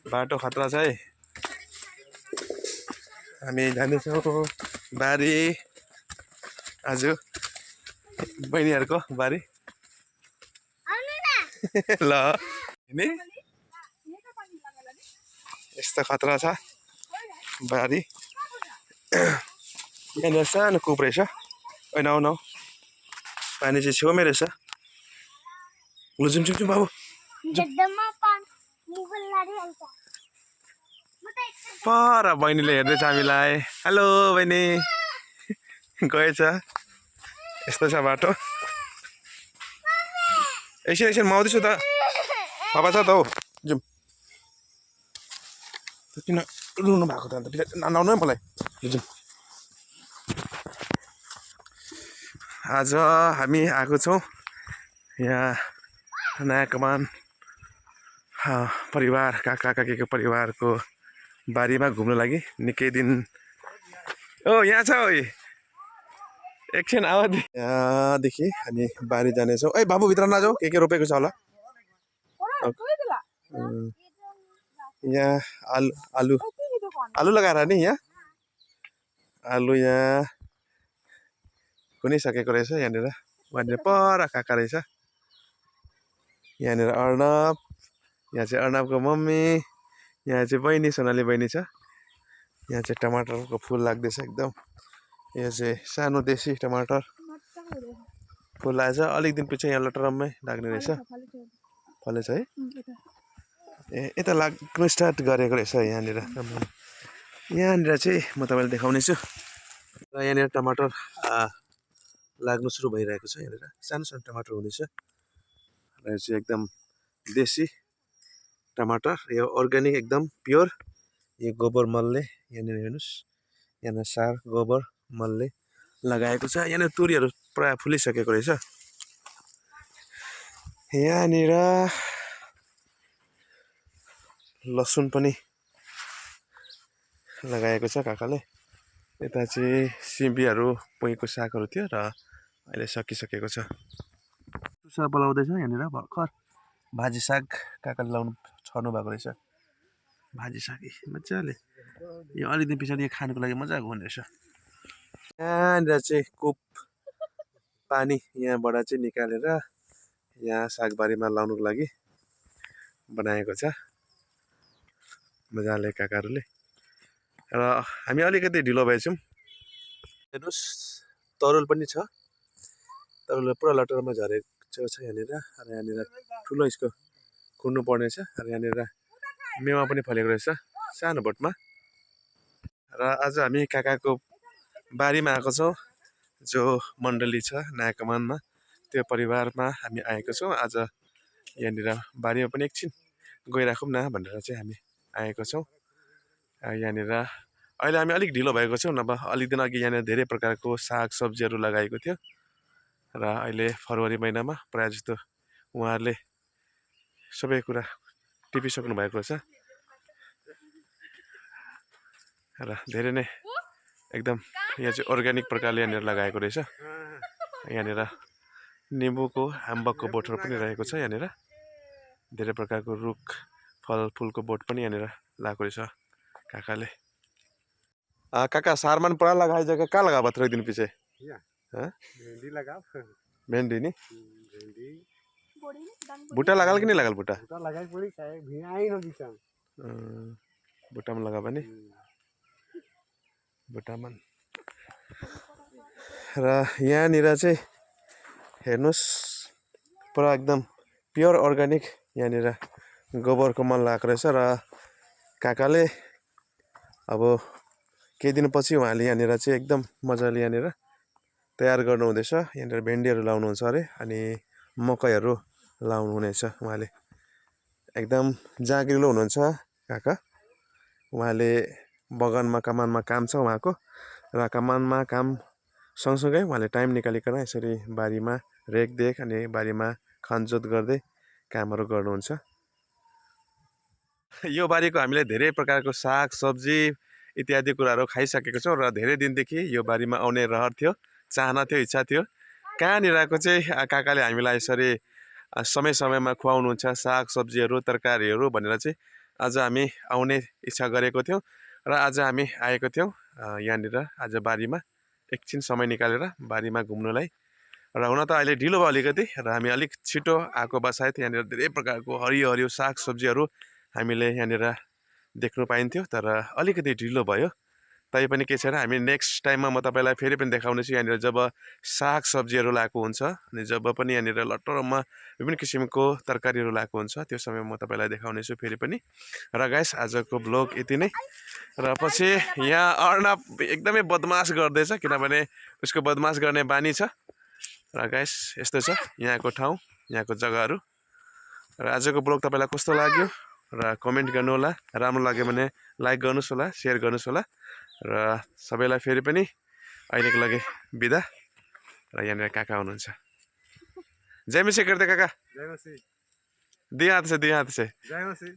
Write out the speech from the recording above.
बाटो खतरा छ है। हामी जाँदैछौँ बारी। आज बहिनीहरूको बारी ल नि यस्तो खतरा छ बारी। यहाँनिर सानो कुप रहेछ। होइन आउन पानी चाहिँ छेउमै रहेछ। लु जाउँ जाउँ बाबु। पर बहिनीले हेर्दैछ हामीलाई। हेलो बहिनी गएछ। यस्तो छ बाटो। एकछिन एकछिन म आउँदैछु त। पापा छ त हौ जाउँ। किन रुनु भएको त अन्त नआउनु है मलाई। जाउँ। आज हामी आएको छौँ यहाँ नयाँ कमान परिवार काका काकीको परिवारको बारीमा घुम्नु लागि। निकै दिन ओ यहाँ छ ओइ एकछिन आवाज। यहाँदेखि हामी बारी जानेछौँ। ए बाबु भित्र नजाऊ के रोपेको छ होला। यहाँ आलु आलु आलु लगाएर नि यहाँ आलु यहाँ कुनिसकेको रहेछ। यहाँनिर वहाँनिर पर काका रहेछ। यहाँनिर अर्णव, यहाँ चाहिँ अर्णवको मम्मी, यहाँ चाहिँ बहिनी सोनाली बहिनी छ। यहाँ चाहिँ टमाटरको फुल लाग्दैछ एकदम। यो चाहिँ सानो देशी टमाटर फुल आएछ। अलिक दिन पछि यहाँ लटरम्मै लाग्ने रहेछ। फलेछ है। ए यता लाग्नु स्टार्ट गरेको रहेछ यहाँनिर। यहाँनिर चाहिँ म तपाईँलाई देखाउने छु। र यहाँनिर टमाटर लाग्नु सुरु भइरहेको छ। यहाँनिर सानो सानो टमाटर हुँदैछ। र यो चाहिँ एकदम देशी टमाटर। यो अर्ग्यानिक एकदम प्योर। यो गोबर मलले यहाँनिर हेर्नुहोस्। यहाँनिर सार गोबर मलले लगाएको छ। यहाँनिर तुरीहरू प्रायः फुलिसकेको रहेछ। यहाँनिर लसुन पनि लगाएको छ काकाले। यता चाहिँ सिमीहरू पुइको सागहरू थियो र अहिले सकिसकेको छ। टुसा पलाउँदैछ यहाँनिर भर्खर। भाजी साग काकाले लाउनु छर्नु भएको रहेछ। भाजी साग मजाले यो अलि दिन पछाडि यो खानुको लागि मजाको हुने रहेछ। यहाँनिर चाहिँ कुप पानी यहाँबाट चाहिँ निकालेर यहाँ सागबारीमा लाउनुको लागि बनाएको छ मजाले काकाहरूले। र हामी अलिकति ढिलो भएछौँ। हेर्नुहोस् तरुल पनि छ। तरुल पुरा लटरमा झरेको छ यहाँनिर। र यहाँनिर ठुलो यसको खुड्नु पर्ने छ। र यहाँनिर मेवा पनि फलेको रहेछ सानो बोटमा। र आज हामी काकाको बारीमा आएको छौँ। जो मण्डली छ नयाँ कमानमा त्यो परिवारमा हामी आएको छौँ। आज यहाँनिर बारीमा पनि एकछिन गइराखौँ न भनेर चाहिँ हामी आएको छौँ। यहाँनिर अहिले हामी अलिक ढिलो भएको छौँ। नभए अलिक दिन अघि यहाँनिर धेरै प्रकारको साग सब्जीहरू लगाएको थियो। र अहिले फरवरी महिनामा प्रायः जस्तो उहाँहरूले सबै कुरा टिपिसक्नु भएको छ। र धेरै नै एकदम यहाँ चाहिँ अर्ग्यानिक प्रकारले यहाँनिर लगाएको रहेछ। यहाँनिर निम्बुको अम्बकको बोटहरू पनि रहेको छ। यहाँनिर धेरै प्रकारको रुख फलफुलको बोट पनि यहाँनिर लगाएको रहेछ काकाले। काका सारमान पुरा लगाए जगह कहाँ लगा थोड़े दिन पीछे? भिंडी लगाओ। भिंडी नहीं भिंडी बूटा लगाल कि नहीं लगाल? बूटा लगाई पड़ी चाहे भिआई न बिचा बूटा में लगा बनी बूटा मन। र यहाँनिर चाहिँ हेर्नुहोस् पुरा एकदम प्योर अर्ग्यानिक यहाँनिर गोबरको मल लगाएको रहेछ। र काकाले अब केही दिनपछि उहाँले यहाँनिर चाहिँ एकदम मजाले यहाँनिर तयार गर्नुहुँदैछ। यहाँनिर भिन्डीहरू लाउनुहुन्छ अरे अनि मकैहरू लाउनुहुनेछ। उहाँले एकदम जागिरिलो हुनुहुन्छ काका। उहाँले बगानमा कमानमा काम छ उहाँको। र कमानमा काम सँगसँगै उहाँले टाइम निकालिकन यसरी बारीमा रेखदेख अनि बारीमा खनजोत गर्दै कामहरू गर्नुहुन्छ। यो बारीको हामीले धेरै प्रकारको साग सब्जी इत्यादि कुराहरू खाइसकेको छौँ। र धेरै दिनदेखि यो बारीमा आउने रहर थियो, चाहना थियो, इच्छा थियो। कहाँनिरको चाहिँ काकाले हामीलाई यसरी समय समयमा खुवाउनुहुन्छ साग सब्जीहरू तरकारीहरू भनेर चाहिँ आज हामी आउने इच्छा गरेको थियौँ र आज हामी आएको थियौँ यहाँनिर आज बारीमा एकछिन समय निकालेर बारीमा घुम्नुलाई। र हुन त अहिले ढिलो भयो अलिकति र हामी अलिक छिटो आएको भए सायद यहाँनिर धेरै प्रकारको हरियो हरियो सागसब्जीहरू हामीले यहाँनिर देख्नु पाइन्थ्यो, तर अलिकति ढिलो भयो। तैपनि केही छैन, हामी नेक्स्ट टाइममा म तपाईँलाई फेरि पनि देखाउनेछु यहाँनिर जब सागसब्जीहरू लगाएको हुन्छ अनि जब पनि यहाँनिर लटरममा विभिन्न किसिमको तरकारीहरू लगाएको हुन्छ त्यो समय म तपाईँलाई देखाउनेछु फेरि पनि। र गाइस आजको ब्लग यति नै। र पछि यहाँ अर्णव एकदमै बदमास गर्दैछ किनभने उसको बदमास गर्ने बानी छ। र गाइस यस्तो छ यहाँको ठाउँ, यहाँको जग्गाहरू। र आजको ब्लग तपाईँलाई कस्तो लाग्यो र कमेन्ट गर्नु होला, राम्रो लाग्यो भने लाइक गर्नुहोस् होला, सेयर गर्नुहोस् होला। र सबैलाई फेरि पनि अहिलेको लागि बिदा। र यहाँनिर काका हुनुहुन्छ। जय मसी करते काका, जय मसी। दुई हात से जय मसी।